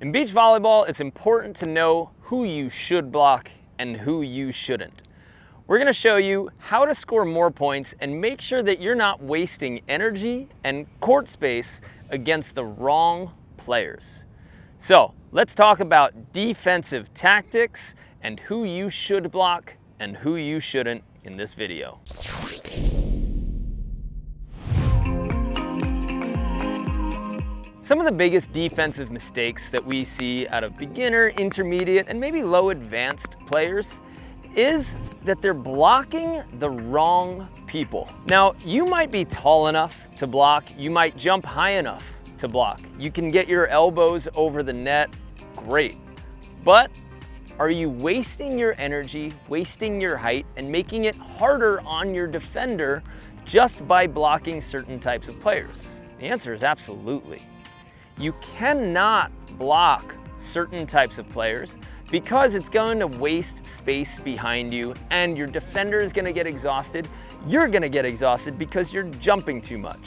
In beach volleyball, it's important to know who you should block and who you shouldn't. We're going to show you how to score more points and make sure that you're not wasting energy and court space against the wrong players. So let's talk about defensive tactics and who you should block and who you shouldn't in this video. Some of the biggest defensive mistakes that we see out of beginner, intermediate, and maybe low advanced players is that they're blocking the wrong people. Now, you might be tall enough to block, you might jump high enough to block. You can get your elbows over the net, great. But are you wasting your energy, wasting your height, and making it harder on your defender just by blocking certain types of players? The answer is absolutely. You cannot block certain types of players because it's going to waste space behind you and your defender is going to get exhausted. You're going to get exhausted because you're jumping too much.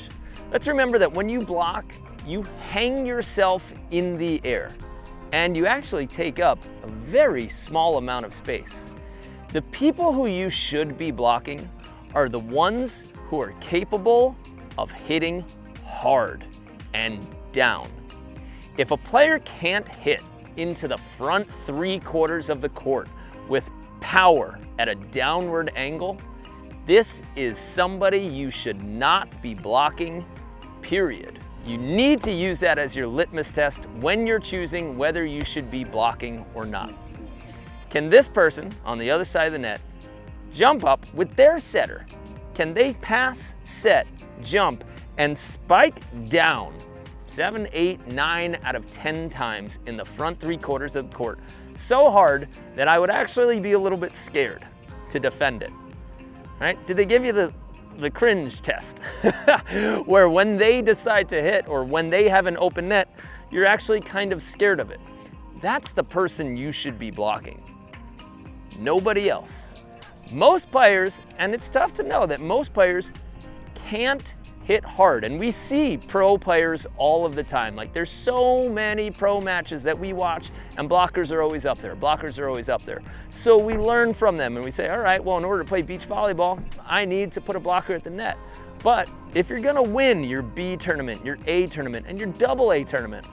Let's remember that when you block, you hang yourself in the air and you actually take up a very small amount of space. The people who you should be blocking are the ones who are capable of hitting hard and down. If a player can't hit into the front 3/4 of the court with power at a downward angle, this is somebody you should not be blocking, period. You need to use that as your litmus test when you're choosing whether you should be blocking or not. Can this person on the other side of the net jump up with their setter? Can they pass, set, jump, and spike down 7, 8, 9 out of 10 times in the front 3/4 of the court so hard that I would actually be a little bit scared to defend it, right? Did they give you the cringe test where when they decide to hit or when they have an open net, you're actually kind of scared of it? That's the person you should be blocking, nobody else. Most players, and it's tough to know that most players can't hit hard, and we see pro players all of the time. Like, there's so many pro matches that we watch and blockers are always up there. Blockers are always up there. So we learn from them and we say, all right, well, in order to play beach volleyball, I need to put a blocker at the net. But if you're gonna win your B tournament, your A tournament, and your AA tournament,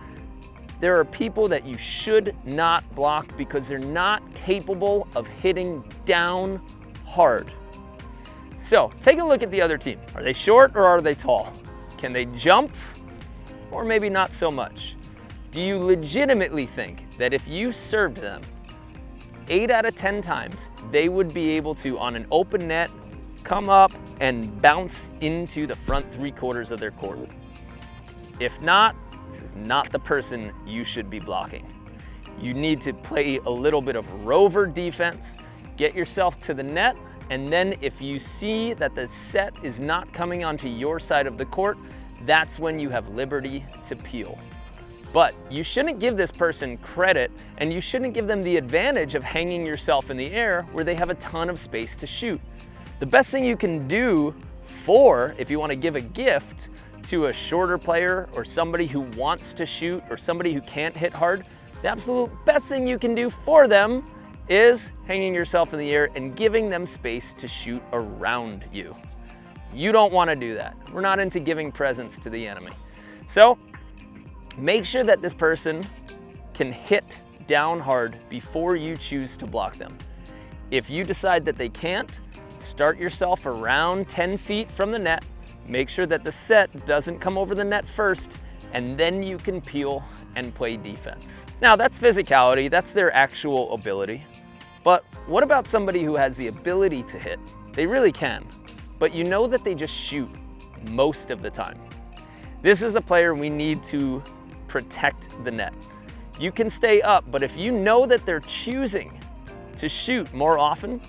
there are people that you should not block because they're not capable of hitting down hard. So take a look at the other team. Are they short or are they tall? Can they jump or maybe not so much? Do you legitimately think that if you served them 8 out of 10 times, they would be able to, on an open net, come up and bounce into the front 3/4 of their court? If not, this is not the person you should be blocking. You need to play a little bit of rover defense, get yourself to the net, and then if you see that the set is not coming onto your side of the court, that's when you have liberty to peel. But you shouldn't give this person credit and you shouldn't give them the advantage of hanging yourself in the air where they have a ton of space to shoot. The best thing you can do if you want to give a gift to a shorter player or somebody who wants to shoot or somebody who can't hit hard, the absolute best thing you can do for them is hanging yourself in the air and giving them space to shoot around you. You don't want to do that. We're not into giving presents to the enemy. So make sure that this person can hit down hard before you choose to block them. If you decide that they can't, start yourself around 10 feet from the net. Make sure that the set doesn't come over the net first, and then you can peel and play defense. Now that's physicality, that's their actual ability. But what about somebody who has the ability to hit? They really can, but you know that they just shoot most of the time. This is the player we need to protect the net. You can stay up, but if you know that they're choosing to shoot more often,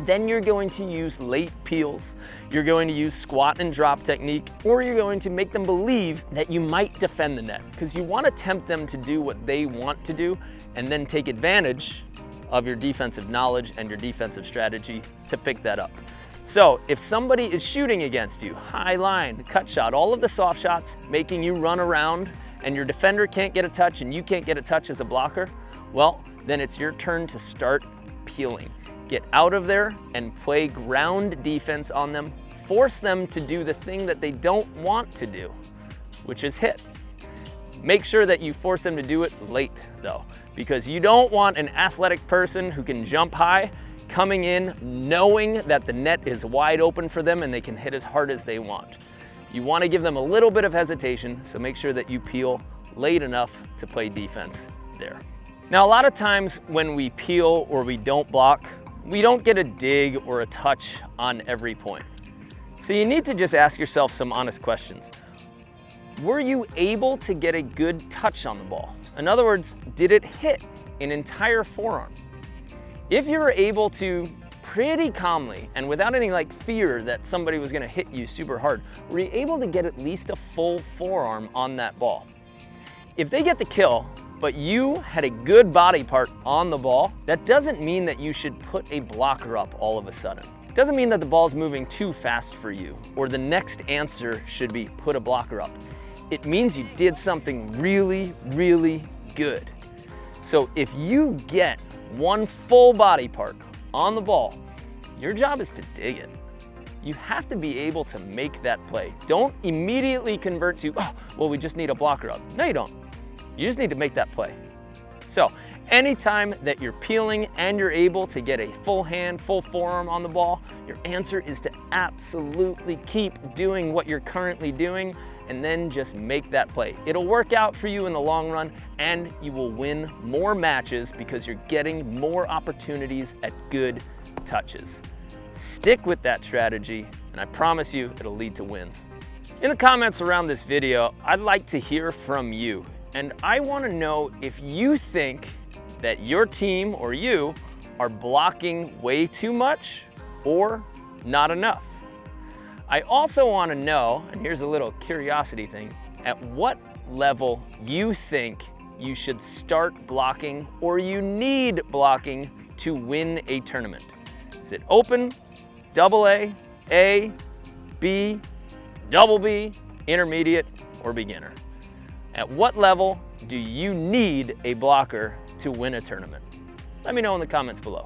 then you're going to use late peels, you're going to use squat and drop technique, or you're going to make them believe that you might defend the net because you want to tempt them to do what they want to do and then take advantage of your defensive knowledge and your defensive strategy to pick that up. So if somebody is shooting against you, high line, cut shot, all of the soft shots, making you run around and your defender can't get a touch and you can't get a touch as a blocker, well, then it's your turn to start peeling. Get out of there and play ground defense on them. Force them to do the thing that they don't want to do, which is hit. Make sure that you force them to do it late though, because you don't want an athletic person who can jump high coming in knowing that the net is wide open for them and they can hit as hard as they want. You want to give them a little bit of hesitation, so make sure that you peel late enough to play defense there. Now, a lot of times when we peel or we don't block, we don't get a dig or a touch on every point. So you need to just ask yourself some honest questions. Were you able to get a good touch on the ball? In other words, did it hit an entire forearm? If you were able to pretty calmly and without any fear that somebody was gonna hit you super hard, were you able to get at least a full forearm on that ball? If they get the kill, but you had a good body part on the ball, that doesn't mean that you should put a blocker up all of a sudden. It doesn't mean that the ball's moving too fast for you, or the next answer should be put a blocker up. It means you did something really, really good. So if you get one full body part on the ball, your job is to dig it. You have to be able to make that play. Don't immediately convert to, oh, well, we just need a blocker up. No, you don't. You just need to make that play. So anytime that you're peeling and you're able to get a full hand, full forearm on the ball, your answer is to absolutely keep doing what you're currently doing and then just make that play. It'll work out for you in the long run and you will win more matches because you're getting more opportunities at good touches. Stick with that strategy and I promise you it'll lead to wins. In the comments around this video, I'd like to hear from you. And I want to know if you think that your team or you are blocking way too much or not enough. I also want to know, and here's a little curiosity thing, at what level you think you should start blocking or you need blocking to win a tournament. Is it open, AA, A, B, double B, intermediate, or beginner? At what level do you need a blocker to win a tournament? Let me know in the comments below.